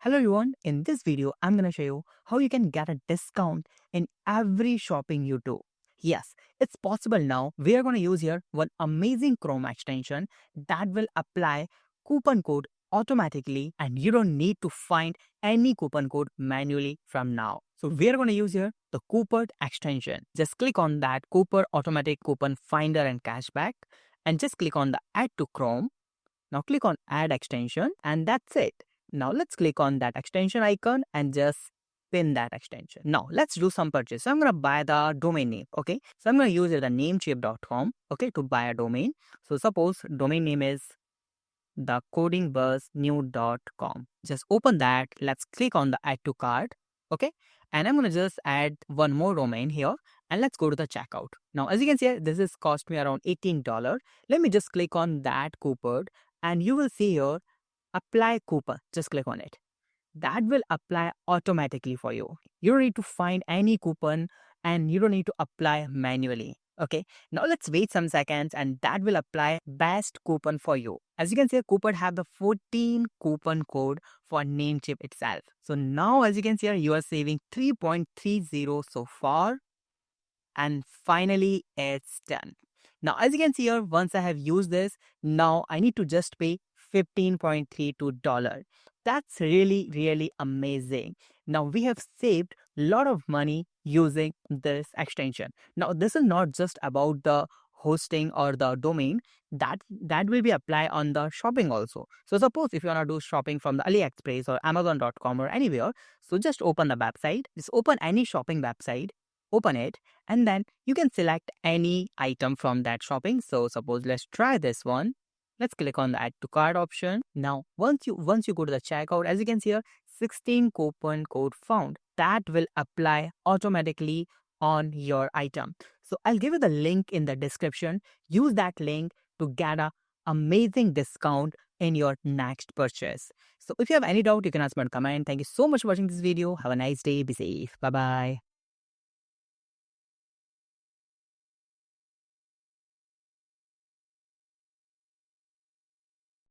Hello everyone, in this video I'm going to show you how you can get a discount in every shopping you do. Yes, it's possible now. We are going to use here one amazing Chrome extension that will apply coupon code automatically and you don't need to find any coupon code manually from now. So we are going to use here the Coupert extension. Just click on that Coupert automatic coupon finder and cashback and just click on the add to Chrome. Now click on add extension and that's it. Now let's click on that extension icon and just pin that extension. Now let's do some purchase. So I'm going to buy the domain name. Okay. So I'm going to use the namecheap.com. Okay. To buy a domain. So suppose domain name is thecodingbuzznew.com. Just open that. Let's click on the add to cart. Okay. And I'm going to just add one more domain here and let's go to the checkout. Now, as you can see, this is cost me around $18. Let me just click on that coupon and you will see here apply coupon. Just click on it. That will apply automatically for you. You don't need to find any coupon and you don't need to apply manually. Okay, now let's wait some seconds and that will apply best coupon for you. As you can see, Coupon have the 14 coupon code for Namecheap itself. So now as you can see, you are saving 3.30 so far. And finally, it's done. Now, as you can see here, once I have used this, now I need to just pay $15.32. That's really amazing. Now we have saved a lot of money using this extension. Now this is not just about the hosting or the domain, that will be applied on the shopping also. So suppose if you want to do shopping from the AliExpress or Amazon.com or anywhere, so just open the website, just open any shopping website, open it, and then you can select any item from that shopping. So suppose let's try this one. Let's click on the add to cart option. Now, once you go to the checkout, as you can see here, 16 coupon code found. That will apply automatically on your item. So I'll give you the link in the description. Use that link to get an amazing discount in your next purchase. So if you have any doubt, you can ask me in comment. Thank you so much for watching this video. Have a nice day. Be safe. Bye-bye.